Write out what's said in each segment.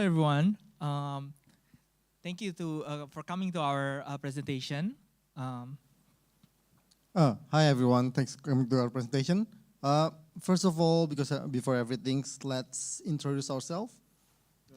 everyone. Thank you for coming to our presentation. Hi everyone, thanks for coming to our presentation. First of all, because before everything, let's introduce ourselves.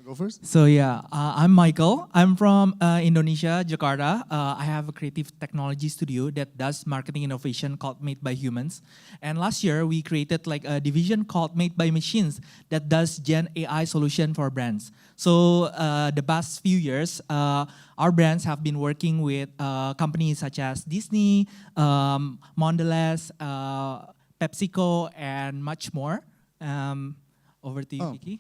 Go first. So yeah, I'm Michael. I'm from Indonesia, Jakarta. I have a creative technology studio that does marketing innovation called Made by Humans. And last year, we created like a division called Made by Machines that does Gen AI solution for brands. So the past few years, our brands have been working with companies such as Disney, Mondelez, PepsiCo, and much more. Over to you, Kiki.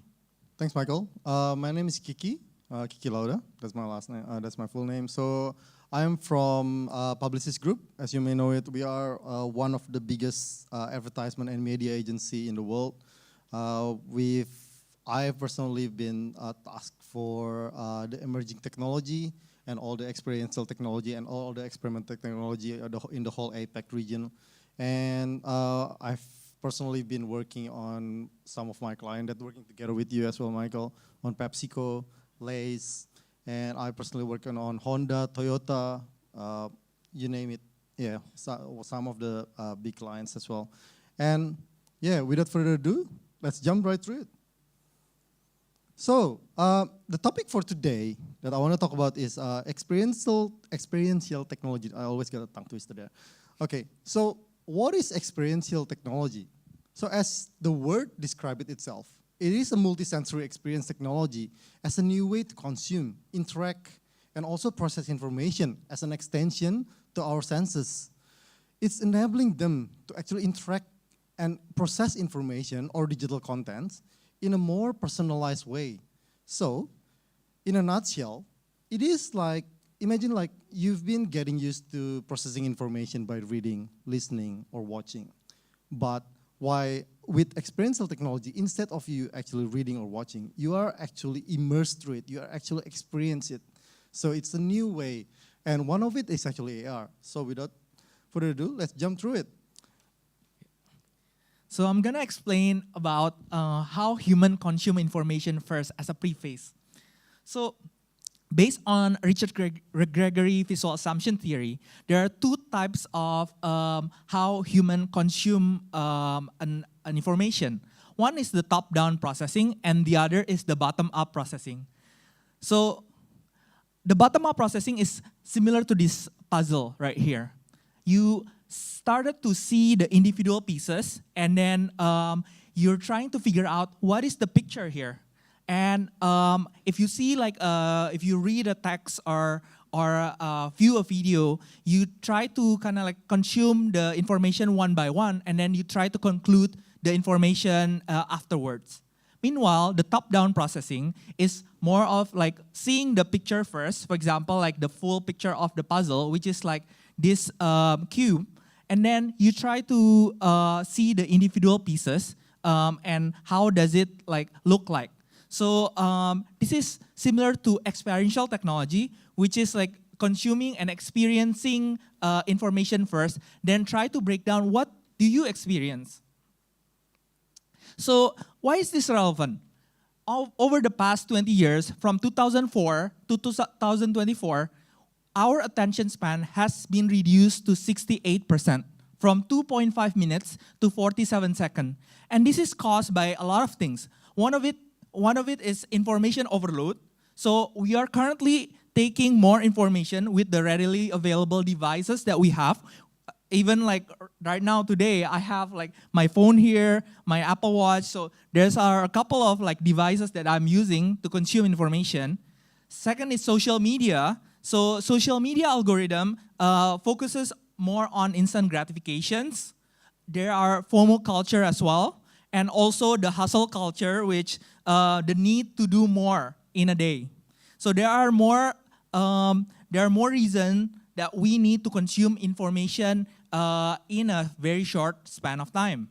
Thanks, Michael. My name is Kiki, Kiki Lauda. That's my last name. That's my full name. So I'm from Publicis Group. As you may know it, we are one of the biggest advertisement and media agency in the world. I've personally been tasked for the emerging technology and all the experiential technology and all the experimental technology in the whole APAC region. And I've personally been working on some of my clients that working together with you as well, Michael, on PepsiCo, Lay's, and I personally working on Honda, Toyota, you name it. Yeah, some of the big clients as well. And yeah, without further ado, let's jump right through it. So the topic for today that I want to talk about is experiential technology. I always get a tongue twister there. Okay, so what is experiential technology? So as the word describes it itself, it is a multisensory experience technology as a new way to consume, interact, and also process information as an extension to our senses. It's enabling them to actually interact and process information or digital content in a more personalized way. So, in a nutshell, it is like, imagine like you've been getting used to processing information by reading, listening, or watching. But with experiential technology, instead of you actually reading or watching, you are actually immersed through it. You are actually experience it. So it's a new way. And one of it is actually AR. So without further ado, let's jump through it. So I'm gonna explain about how humans consume information first as a preface. So based on Richard Gregory visual assumption theory, there are two types of how humans consume an information. One is the top-down processing, and the other is the bottom-up processing. So the bottom-up processing is similar to this puzzle right here. You started to see the individual pieces, and then you're trying to figure out what is the picture here. And if you see like, if you read a text or view a video, you try to kind of like consume the information one by one, and then you try to conclude the information afterwards. Meanwhile, the top-down processing is more of like seeing the picture first, for example, like the full picture of the puzzle, which is like this cube, and then you try to see the individual pieces and how does it like look like. So this is similar to experiential technology, which is like consuming and experiencing information first, then try to break down what do you experience. So why is this relevant? Over the past 20 years, from 2004 to 2024, our attention span has been reduced to 68%, from 2.5 minutes to 47 seconds. And this is caused by a lot of things. One of it is information overload. So we are currently taking more information with the readily available devices that we have. Even like right now today, I have like my phone here, my Apple Watch. So there's a couple of like devices that I'm using to consume information. Second is social media. So social media algorithm focuses more on instant gratifications. There are FOMO culture as well, and also the hustle culture, which the need to do more in a day. So there are more reasons that we need to consume information in a very short span of time.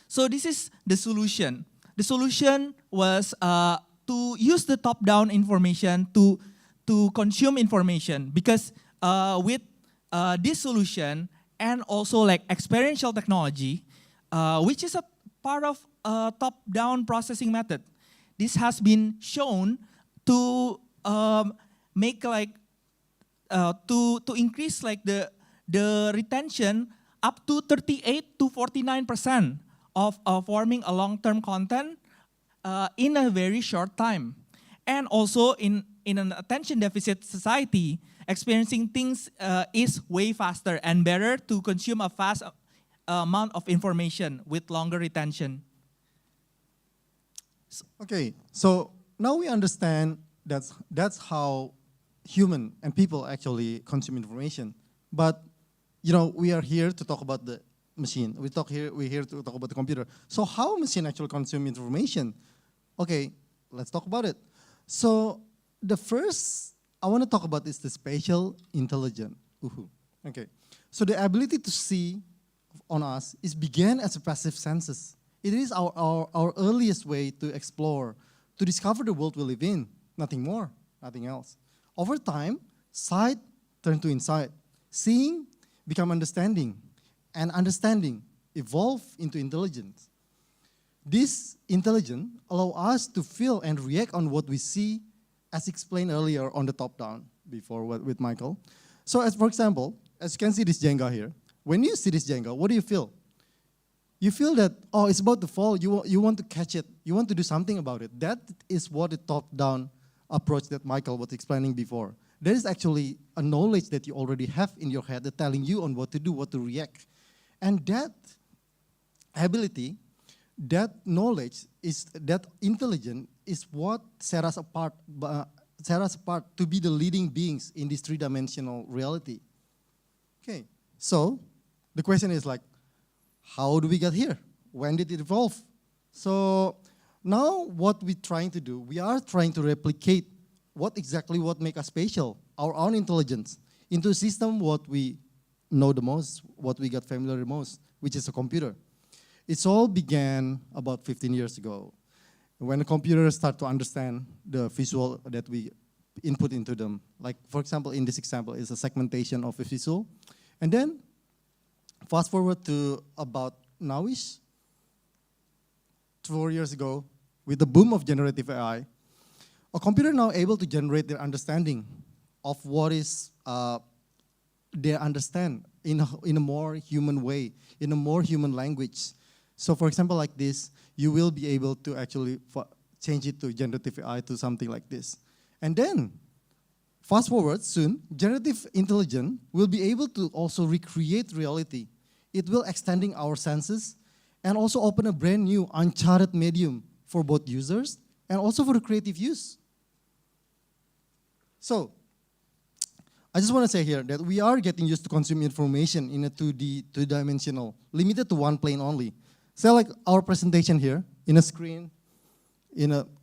So this is the solution. The solution was to use the top-down information to consume information, because with this solution and also like experiential technology, which is a part of top-down processing method, this has been shown to make like to increase like the retention up to 38 to 49% of forming a long-term content in a very short time. And also in an attention deficit society, experiencing things is way faster and better to consume a fast amount of information with longer retention. Okay, so now we understand that's how human and people actually consume information. But we are here to talk about the machine. We're here to talk about the computer. So how machine actually consume information? Okay, let's talk about it. So the first I want to talk about is the spatial intelligence. Okay, so the ability to see on us began as a passive senses. It is our earliest way to explore, to discover the world we live in. Nothing more, nothing else. Over time, sight turned to insight. Seeing become understanding, and understanding evolved into intelligence. This intelligence allows us to feel and react on what we see, as explained earlier on the top-down before with Michael. So as for example, as you can see this Jenga here, when you see this Jenga, what do you feel? You feel that, oh, it's about to fall, you want to catch it, you want to do something about it. That is what the top-down approach that Michael was explaining before. There is actually a knowledge that you already have in your head that telling you on what to do, what to react. And that ability, that knowledge, that intelligence is what set us apart to be the leading beings in this three-dimensional reality. Okay, so the question is like, how do we get here? When did it evolve? So now what we're trying to do, we are trying to replicate what makes us spatial, our own intelligence, into a system what we know the most, what we got familiar the most, which is a computer. It all began about 15 years ago, when the computers start to understand the visual that we input into them. Like, for example, in this example, is a segmentation of a visual. And then, fast forward to about nowish, 4 years ago, with the boom of generative AI, a computer now able to generate their understanding of what is they understand in a more human way, in a more human language. So for example, like this, you will be able to actually change it to generative AI to something like this. And then, fast forward soon, generative intelligence will be able to also recreate reality. It will extending our senses and also open a brand new uncharted medium for both users and also for the creative use. So, I just want to say here that we are getting used to consume information in a 2D, two-dimensional, limited to one plane only. So like our presentation here, in a screen,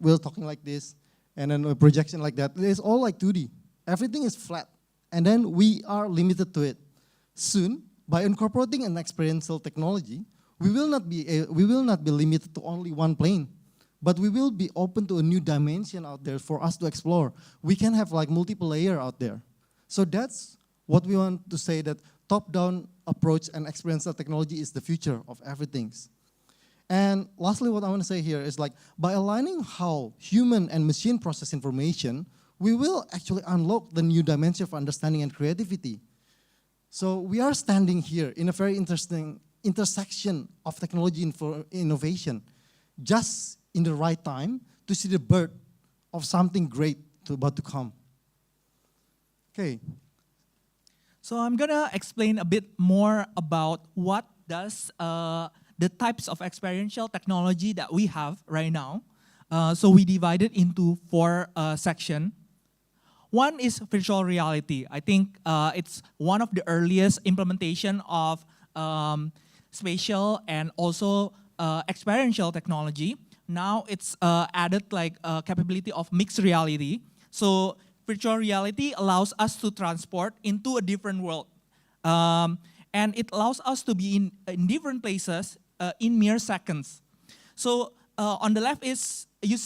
we're talking like this, and then a projection like that. It's all like 2D. Everything is flat. And then we are limited to it. Soon, by incorporating an experiential technology, we will not be limited to only one plane, but we will be open to a new dimension out there for us to explore. We can have like multiple layers out there. So that's what we want to say, that top-down approach and experiential technology is the future of everything. And lastly, what I want to say here is like, by aligning how human and machine process information, we will actually unlock the new dimension of understanding and creativity. So we are standing here in a very interesting intersection of technology and innovation, just in the right time to see the birth of something great about to come. Okay. So I'm gonna explain a bit more about what does the types of experiential technology that we have right now. So we divided into 4 sections. One is virtual reality. I think it's one of the earliest implementation of spatial and also experiential technology. Now it's added like capability of mixed reality. So virtual reality allows us to transport into a different world. And it allows us to be in different places in mere seconds. So on the left is, you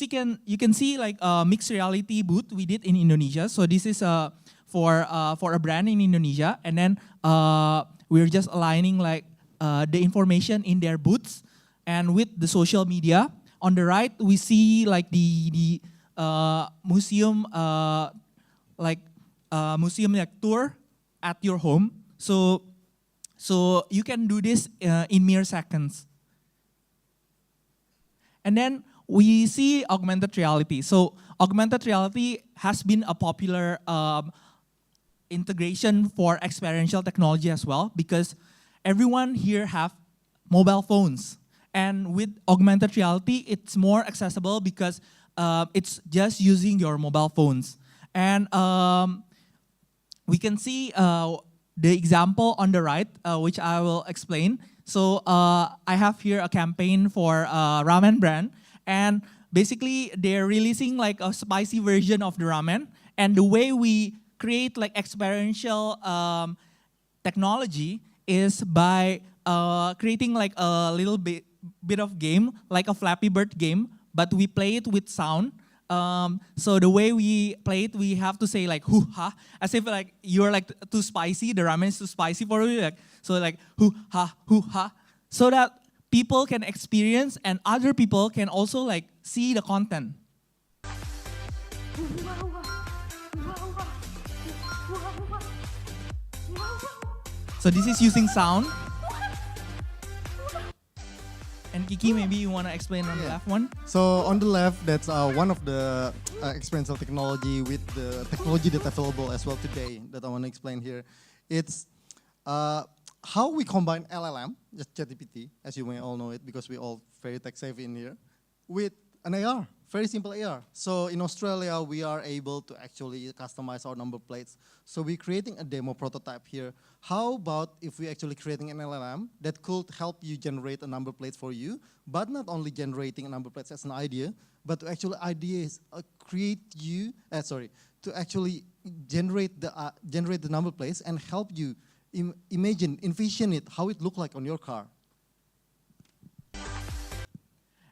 can see like a mixed reality booth we did in Indonesia. So this is for a brand in Indonesia. And then we're just aligning like the information in their booths and with the social media. on the right, we see like the museum museum tour at your home. So you can do this in mere seconds. And then we see augmented reality. So augmented reality has been a popular integration for experiential technology as well, because everyone here have mobile phones. And with augmented reality, it's more accessible because it's just using your mobile phones. And we can see the example on the right, which I will explain. So I have here a campaign for ramen brand, and basically they're releasing like a spicy version of the ramen. And the way we create like experiential technology is by creating like a little bit of game, like a Flappy Bird game, but we play it with sound. So the way we play it, we have to say like hoo ha, as if like you're like too spicy, the ramen is too spicy for you. Like, so like hoo ha, so that people can experience and other people can also like see the content. So this is using sound. And Kiki, maybe you want to explain on the left one? So on the left, that's one of the experiential technology with the technology that's available as well today that I want to explain here. It's how we combine LLM, just ChatGPT, as you may all know it because we're all very tech savvy in here, with an AR, very simple AR. So in Australia, we are able to actually customize our number plates. So we're creating a demo prototype here. How about if we're actually creating an LLM that could help you generate a number plate for you, but not only generating a number plate as an idea, but to actually to actually generate the number plates and help you envision it, how it look like on your car.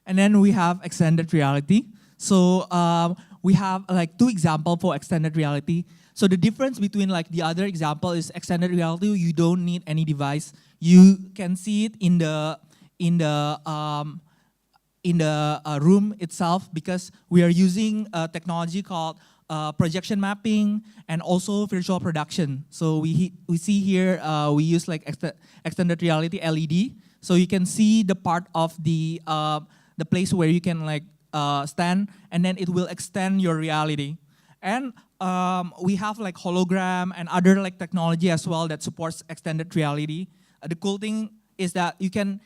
And then we have extended reality. So we have like two examples for extended reality. So the difference between like the other example is extended reality, you don't need any device. You can see it in the room itself because we are using a technology called projection mapping and also virtual production. So we see here we use like extended reality LED. So you can see the part of the place where you can like stand, and then it will extend your reality. And we have like hologram and other like technology as well that supports extended reality. The cool thing is that you can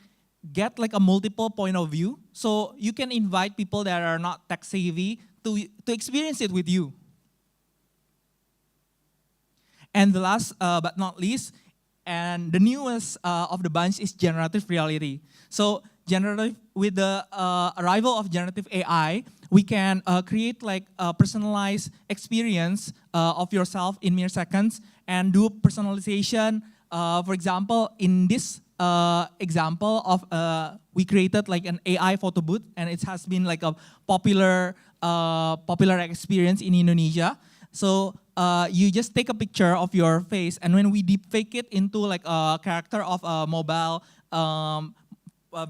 get like a multiple point of view. So you can invite people that are not tech savvy to experience it with you. And the last but not least, and the newest of the bunch is generative reality. So with the arrival of generative AI, we can create like a personalized experience of yourself in mere seconds and do personalization. For example, in this example of we created like an AI photo booth, and it has been like a popular experience in Indonesia. So you just take a picture of your face, and when we deepfake it into like a character of a mobile,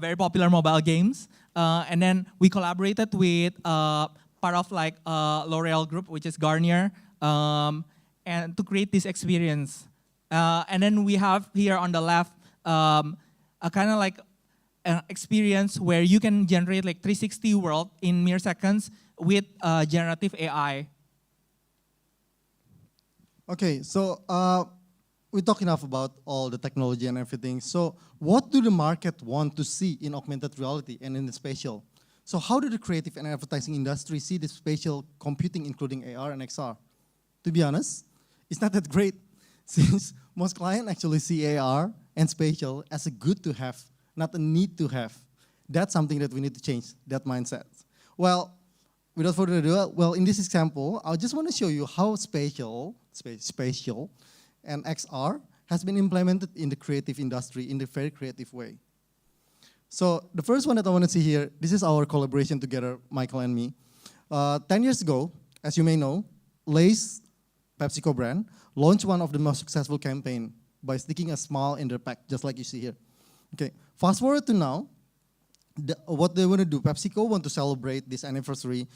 very popular mobile games, and then we collaborated with part of like L'Oreal group, which is Garnier, and to create this experience. And then we have here on the left a kind of like an experience where you can generate like 360 world in mere seconds with generative AI. Okay, so we talk enough about all the technology and everything. So what do the market want to see in augmented reality and in the spatial? So how do the creative and advertising industry see the spatial computing, including AR and XR? To be honest, it's not that great, since most clients actually see AR and spatial as a good to have, not a need to have. That's something that we need to change, that mindset. Well, without further ado, well, in this example, I just want to show you how spatial and XR has been implemented in the creative industry in a very creative way. So the first one that I want to see here, this is our collaboration together, Michael and me. 10 years ago, as you may know, Lay's PepsiCo brand launched one of the most successful campaign by sticking a smile in their pack, just like you see here. Okay, fast forward to now, what they want to do, PepsiCo want to celebrate this anniversary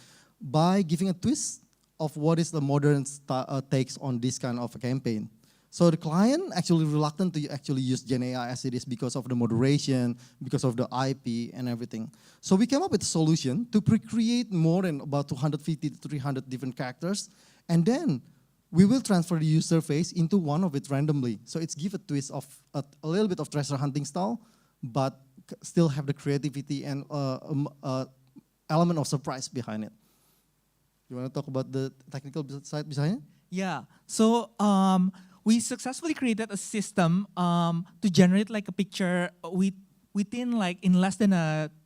by giving a twist of what is the modern takes on this kind of a campaign. So the client actually reluctant to actually use Gen AI as it is because of the moderation, because of the IP and everything. So we came up with a solution to pre-create more than about 250 to 300 different characters, and then we will transfer the user face into one of it randomly. So it's give a twist of a little bit of treasure hunting style, but still have the creativity and element of surprise behind it. You want to talk about the technical side behind it? Yeah. So we successfully created a system to generate like a picture within like in less than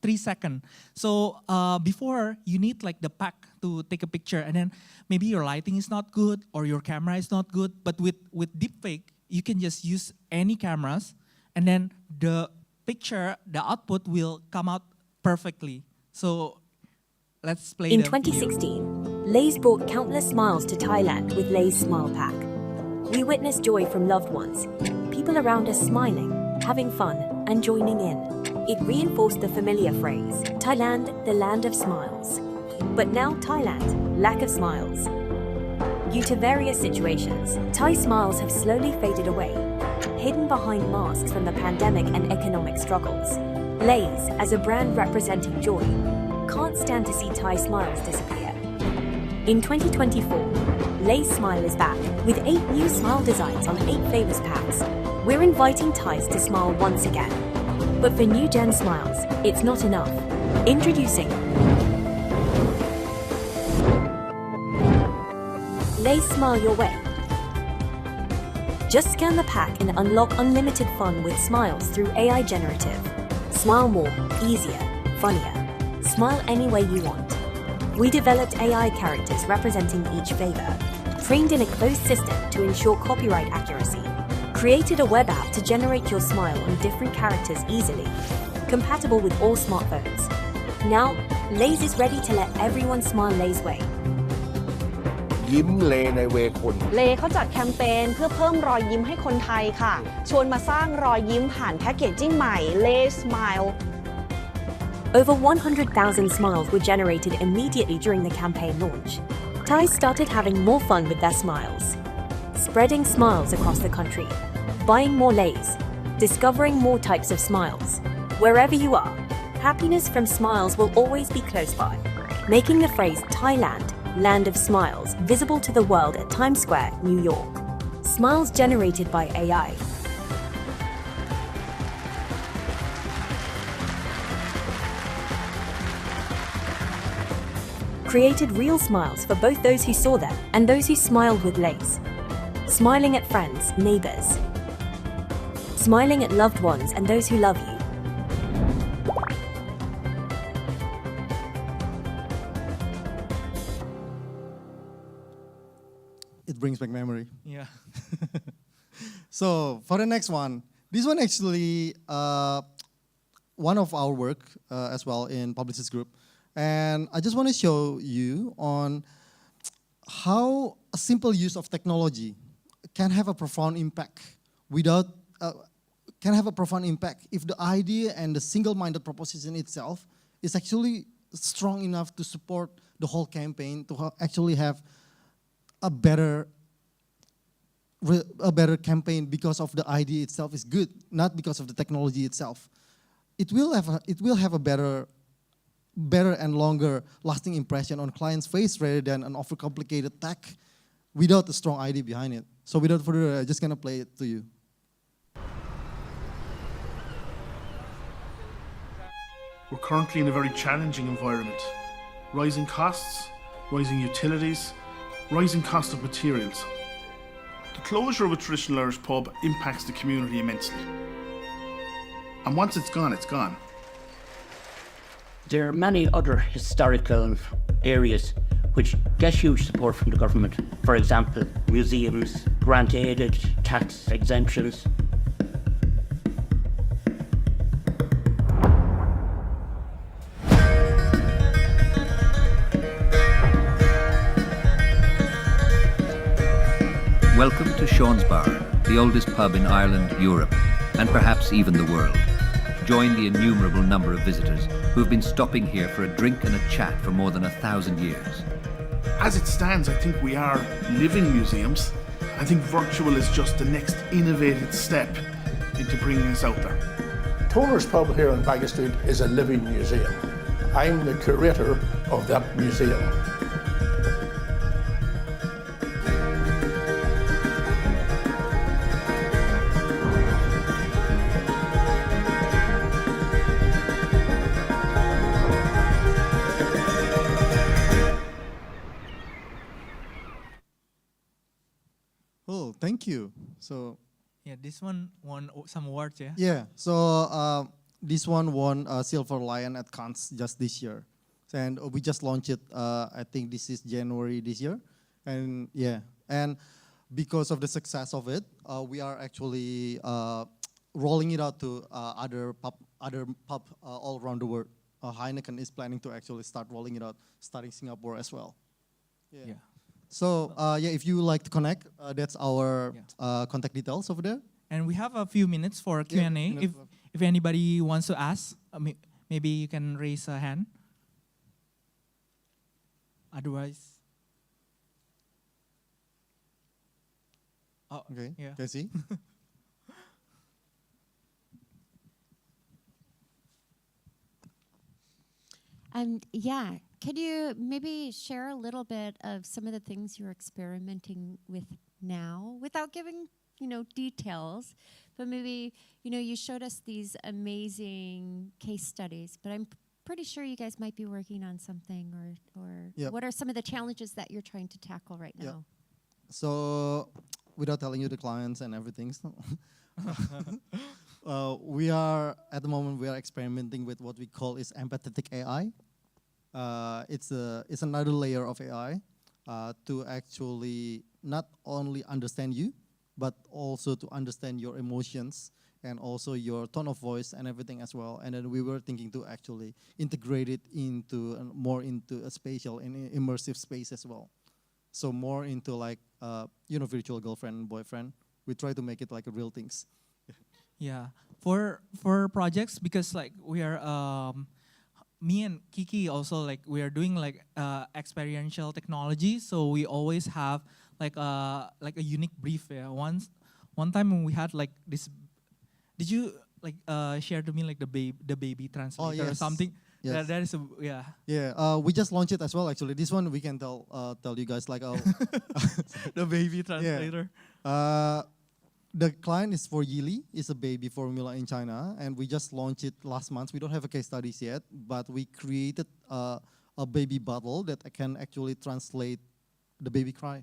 3 seconds. So before you need like the pack to take a picture, and then maybe your lighting is not good or your camera is not good. But with deepfake, you can just use any cameras, and then the picture, the output will come out perfectly. So let's play In the video. 2016, Lay's brought countless smiles to Thailand with Lay's Smile Pack. We witnessed joy from loved ones, people around us smiling, having fun, and joining in. It reinforced the familiar phrase, Thailand, the land of smiles. But now Thailand, lack of smiles. Due to various situations, Thai smiles have slowly faded away, hidden behind masks from the pandemic and economic struggles. Lay's, as a brand representing joy, can't stand to see Thai smiles disappear. In 2024, Lay's Smile is back with 8 new smile designs on 8 famous packs. We're inviting Thais to smile once again. But for new gen smiles, it's not enough. Introducing Lay's Smile Your Way. Just scan the pack and unlock unlimited fun with smiles through AI generative. Smile more, easier, funnier. Smile any way you want. We developed AI characters representing each flavor, trained in a closed system to ensure copyright accuracy, created a web app to generate your smile on different characters easily, compatible with all smartphones. Now, Lay's is ready to let everyone smile Lay's way. ยิ้มเลในเวคุณ เลเขาจัดแคมเปญเพื่อเพิ่มรอยยิ้มให้คนไทยค่ะชวนมาสร้างรอยยิ้มผ่านแพ็กเกจจิ้งใหม่เล Smile Over 100,000 smiles were generated immediately during the campaign launch. Thais started having more fun with their smiles, spreading smiles across the country, buying more Lays, discovering more types of smiles. Wherever you are, happiness from smiles will always be close by, making the phrase Thailand, land of smiles, visible to the world at Times Square, New York. Smiles generated by AI. Created real smiles for both those who saw them and those who smiled with Lays. Smiling at friends, neighbors. Smiling at loved ones and those who love you. It brings back memory. Yeah. So for the next one, this one actually one of our work as well in Publicis group. And I just want to show you on how a simple use of technology can have a profound impact without, can have a profound impact if the idea and the single-minded proposition itself is actually strong enough to support the whole campaign, to actually have a better campaign because of the idea itself is good, not because of the technology itself. It will have a better and longer lasting impression on client's face rather than an overcomplicated tech without a strong idea behind it. So without further ado, I'm just gonna play it to you. We're currently in a very challenging environment. Rising costs, rising utilities, rising cost of materials. The closure of a traditional Irish pub impacts the community immensely. And once it's gone, it's gone. There are many other historical areas which get huge support from the government. For example, museums, grant-aided, tax exemptions. Welcome to Sean's Bar, the oldest pub in Ireland, Europe, and perhaps even the world. join the innumerable number of visitors who have been stopping here for a drink and a chat for more than 1,000 years. As it stands, I think we are living museums. I think virtual is just the next innovative step into bringing us out there. Toner's Pub here on Baggot Street is a living museum. I'm the curator of that museum. Oh, thank you. So Yeah, this one won some awards, yeah? yeah, so this one won Silver Lion at Cannes just this year. And we just launched it, I think this is January this year. And yeah, and because of the success of it, we are actually rolling it out to other pub all around the world. Heineken is planning to actually start rolling it out, starting Singapore as well. Yeah. So yeah, if you would like to connect, that's our contact details over there. And we have a few minutes for Q&A. If anybody wants to ask, maybe you can raise a hand. Otherwise, Okay, yeah. Casey. Yeah, could you maybe share a little bit of some of the things you're experimenting with now, without giving, details, but maybe, you showed us these amazing case studies, but I'm pretty sure you guys might be working on something, or Yep. what are some of the challenges that you're trying to tackle right now? So, without telling you the clients and everything, we are at the moment experimenting with what we call is empathetic AI. It's another layer of AI to actually not only understand you, but also to understand your emotions and also your tone of voice and everything as well. And then we were thinking to actually integrate it into more into a spatial and immersive space as well. So more into like virtual girlfriend and boyfriend. We try to make it like real things. Yeah, for projects, because like we are me and Kiki also, like we are doing like experiential technology, so we always have like a unique brief. Yeah, one time when we had like this, did you like share to me like the baby translator or something? Yes. That is yeah. Yeah, we just launched it as well. Actually, this one we can tell you guys like the baby translator. The client is for Yili. It's a baby formula in China, and we just launched it last month. We don't have a case studies yet, but we created a baby bottle that can actually translate the baby cry.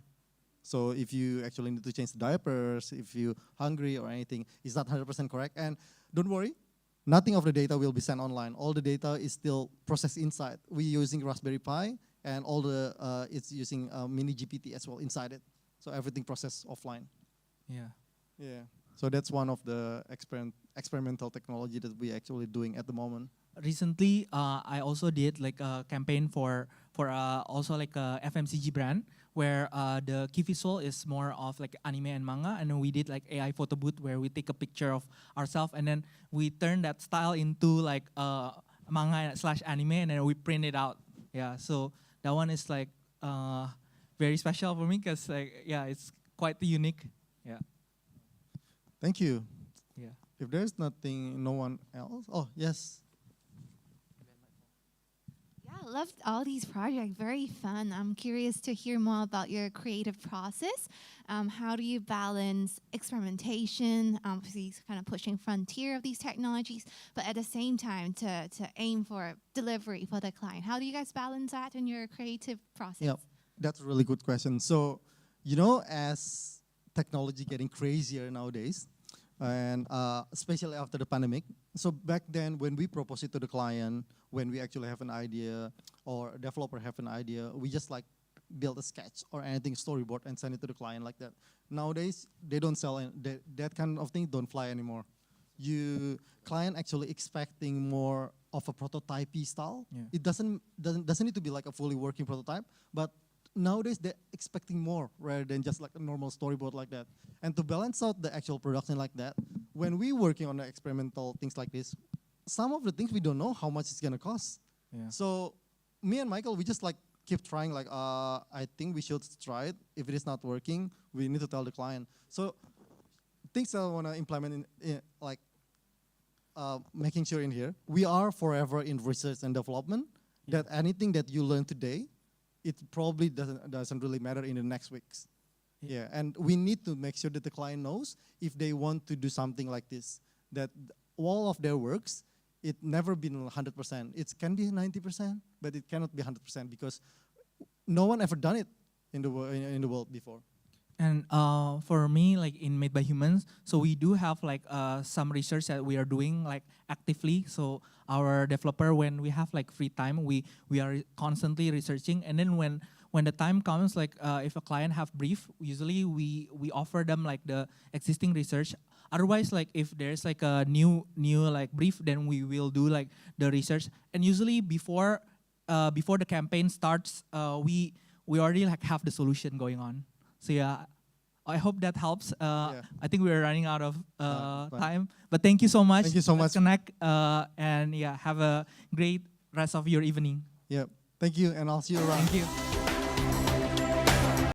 So if you actually need to change the diapers, if you're hungry or anything, it's not 100% correct. And don't worry, nothing of the data will be sent online. All the data is still processed inside. We're using Raspberry Pi, and all the it's using mini GPT as well inside it. So everything processed offline. Yeah. Yeah. So that's one of the experimental technology that we're actually doing at the moment. Recently, I also did like a campaign for also like a FMCG brand where the key visual is more of like anime and manga, and then we did like AI photo booth where we take a picture of ourselves and then we turn that style into like manga / anime, and then we print it out. Yeah, so that one is like very special for me because like it's quite unique. Yeah. Thank you. Yeah. If there's no one else. Oh yes. I loved all these projects, very fun. I'm curious to hear more about your creative process. How do you balance experimentation, obviously kind of pushing frontier of these technologies, but at the same time to aim for delivery for the client? How do you guys balance that in your creative process? Yeah, that's a really good question. So, as technology getting crazier nowadays, and especially after the pandemic. So back then, when we propose it to the client, when we actually have an idea or a developer have an idea, we just like build a sketch or anything storyboard and send it to the client like that. Nowadays, they don't sell that kind of thing. Don't fly anymore. Client actually expecting more of a prototype-y style. Yeah. It doesn't need to be like a fully working prototype, but nowadays they're expecting more rather than just like a normal storyboard like that. And to balance out the actual production like that, when we're working on the experimental things like this, some of the things we don't know how much it's gonna cost. Yeah. So me and Michael, we just like keep trying. Like, I think we should try it. If it is not working, we need to tell the client. So things I want to implement in like making sure in here, we are forever in research and development. That anything that you learn today, it probably doesn't really matter in the next weeks. Yeah, and we need to make sure that the client knows if they want to do something like this, that all of their works, it never been 100%. It can be 90%, but it cannot be 100% because no one ever done it in the world before. And for me, like in Made by Humans, so we do have like some research that we are doing like actively. So our developer, when we have like free time, we are constantly researching. And then when the time comes, like if a client have brief, usually we offer them like the existing research. Otherwise, like if there's like a new like brief, then we will do like the research. And usually before the campaign starts, we already like have the solution going on. So yeah, I hope that helps. I think we're running out of time, but thank you so much. Thank you so Let's much. connect, and yeah, have a great rest of your evening. Yeah, thank you, and I'll see you around. Thank you.